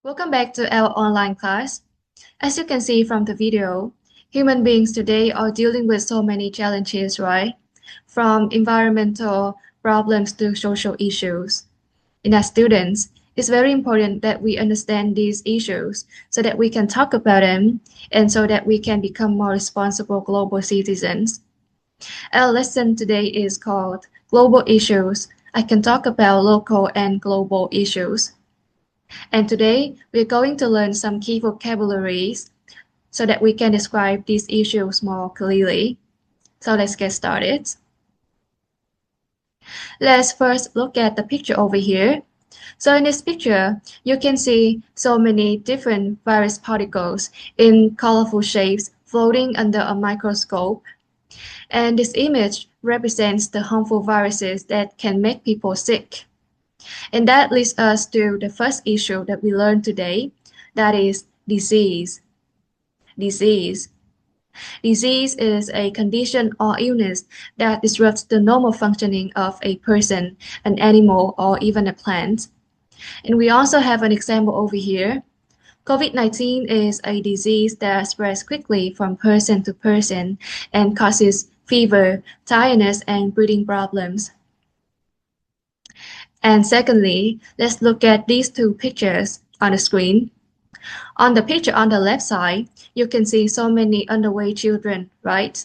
Welcome back to our online class. As you can see from the video, human beings today are dealing with so many challenges, right? From environmental problems to social issues. And as students, it's very important that we understand these issues so that we can talk about them and so that we can become more responsible global citizens. Our lesson today is called Global Issues. I can talk about local and global issues. And today, we're going to learn some key vocabularies so that we can describe these issues more clearly. So let's get started. Let's first look at the picture over here. So in this picture, you can see so many different virus particles in colorful shapes floating under a microscope. And this image represents the harmful viruses that can make people sick. And that leads us to the first issue that we learned today, that is disease. Disease. Disease is a condition or illness that disrupts the normal functioning of a person, an animal, or even a plant. And we also have an example over here. COVID-19 is a disease that spreads quickly from person to person and causes fever, tiredness, and breathing problems. And secondly, let's look at these two pictures on the screen. On the picture on the left side, you can see so many underweight children, right?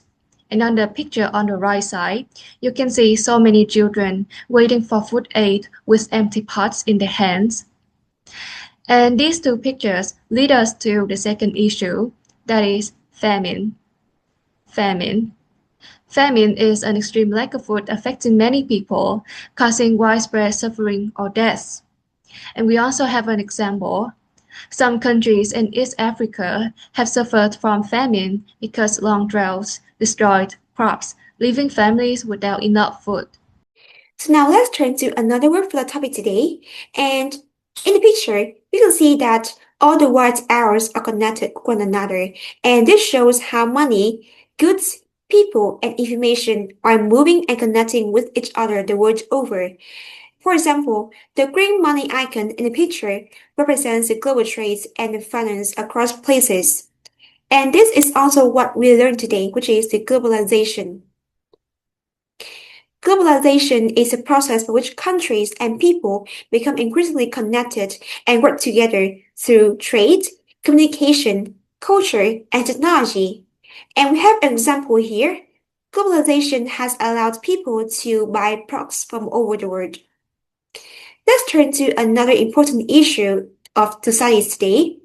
And on the picture on the right side, you can see so many children waiting for food aid with empty pots in their hands. And these two pictures lead us to the second issue, that is famine. Famine. Famine is an extreme lack of food affecting many people, causing widespread suffering or deaths. And we also have an example. Some countries in East Africa have suffered from famine because long droughts destroyed crops, leaving families without enough food. So now let's turn to another word for the topic today. And in the picture, we can see that all the white arrows are connected to one another. And this shows how money, goods, people, and information are moving and connecting with each other the world over. For example, the green money icon in the picture represents the global trade and the finance across places. And this is also what we learned today, which is the globalization. Globalization is a process by which countries and people become increasingly connected and work together through trade, communication, culture, and technology. And we have an example here. Globalization has allowed people to buy products from all over the world. Let's turn to another important issue of society today.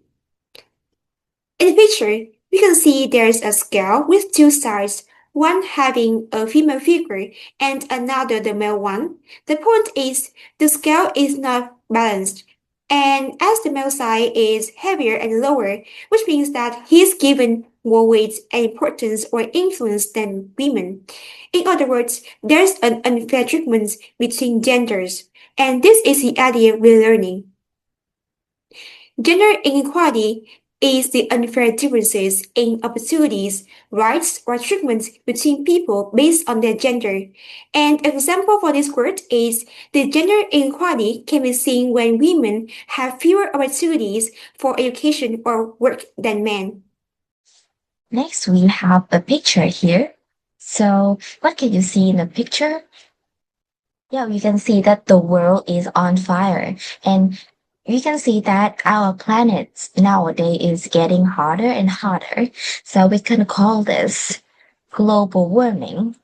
In the picture, we can see there's a scale with two sides, one having a female figure and another the male one. The point is, the scale is not balanced, and as the male side is heavier and lower, which means that he is given more weight and importance or influence than women. In other words, there's an unfair treatment between genders, and this is the idea we're learning. Gender inequality is the unfair differences in opportunities, rights, or treatment between people based on their gender. An example for this word is the gender inequality can be seen when women have fewer opportunities for education or work than men. Next, we have a picture here. So what can you see in the picture? Yeah, we can see that the world is on fire, and we can see that our planet nowadays is getting hotter and hotter. So we can call this global warming.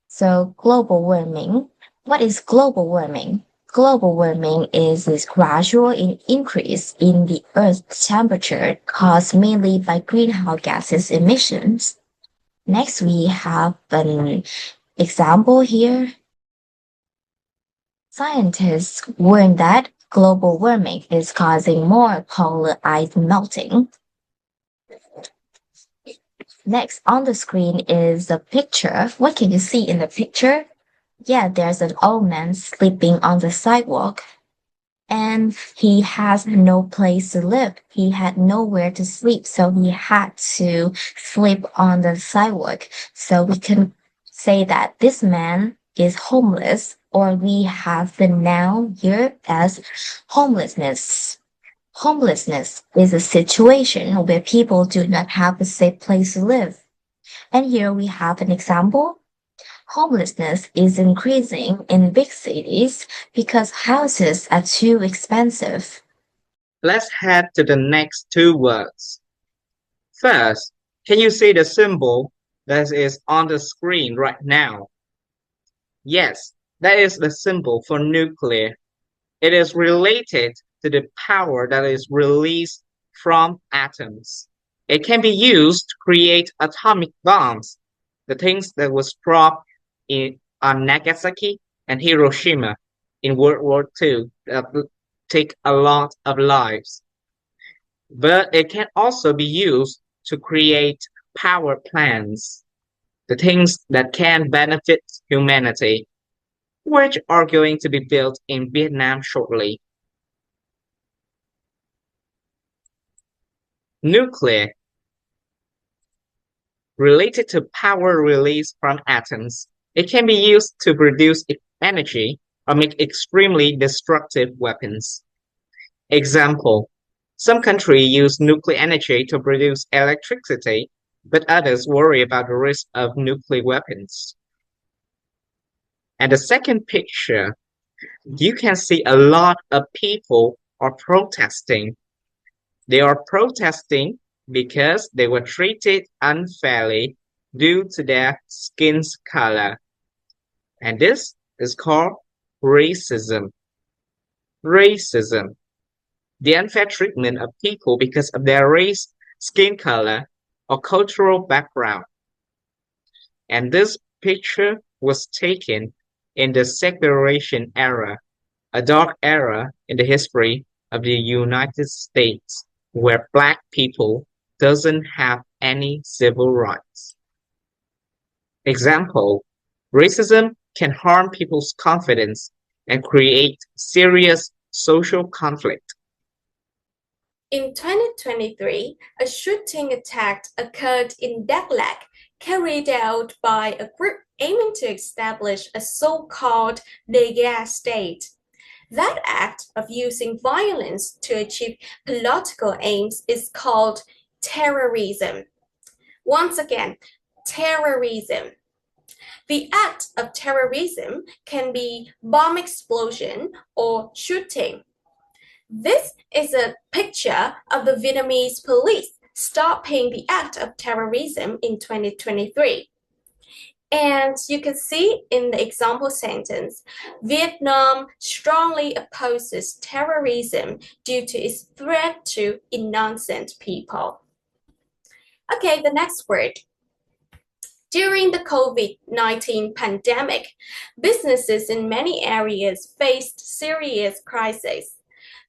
So global warming, what is global warming? Global warming is this gradual increase in the Earth's temperature caused mainly by greenhouse gases emissions. Next, we have an example here. Scientists warn that global warming is causing more polar ice melting. Next on the screen is a picture. What can you see in the picture? Yeah, there's an old man sleeping on the sidewalk, and he has no place to live. He had nowhere to sleep, so he had to sleep on the sidewalk. So we can say that this man is homeless, or we have the noun here as homelessness. Homelessness is a situation where people do not have a safe place to live. And here we have an example. Homelessness is increasing in big cities because houses are too expensive. Let's head to the next two words. First, can you see the symbol that is on the screen right now? Yes, that is the symbol for nuclear. It is related to the power that is released from atoms. It can be used to create atomic bombs, the things that was dropped on Nagasaki and Hiroshima in World War II that take a lot of lives. But it can also be used to create power plants, the things that can benefit humanity, which are going to be built in Vietnam shortly. Nuclear, related to power released from atoms, it can be used to produce energy or make extremely destructive weapons. Example, some countries use nuclear energy to produce electricity, but others worry about the risk of nuclear weapons. And the second picture, you can see a lot of people are protesting. They are protesting because they were treated unfairly due to their skin's color. And this is called racism. Racism, the unfair treatment of people because of their race, skin color, or cultural background. And this picture was taken in the segregation era, a dark era in the history of the United States where Black people doesn't have any civil rights. Example, racism can harm people's confidence and create serious social conflict. In 2023, a shooting attack occurred in Dakhla, carried out by a group aiming to establish a so-called Nega state. That act of using violence to achieve political aims is called terrorism. Once again, terrorism. The act of terrorism can be bomb explosion or shooting. This is a picture of the Vietnamese police stopping the act of terrorism in 2023. And you can see in the example sentence, Vietnam strongly opposes terrorism due to its threat to innocent people. Okay, the next word. During the COVID-19 pandemic, businesses in many areas faced serious crises.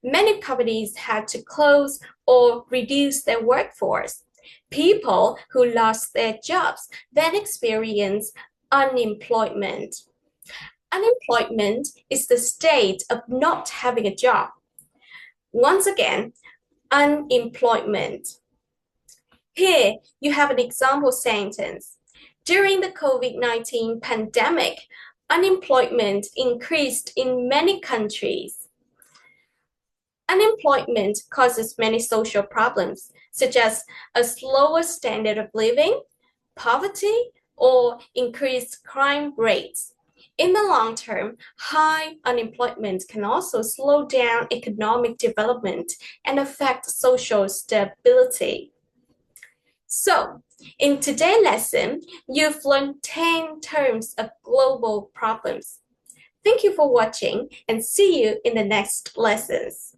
Many companies had to close or reduce their workforce. People who lost their jobs then experienced unemployment. Unemployment is the state of not having a job. Once again, unemployment. Here you have an example sentence. During the COVID-19 pandemic, unemployment increased in many countries. Unemployment causes many social problems, such as a slower standard of living, poverty, or increased crime rates. In the long term, high unemployment can also slow down economic development and affect social stability. So, in today's lesson, you've learned 10 terms of global problems. Thank you for watching and see you in the next lessons.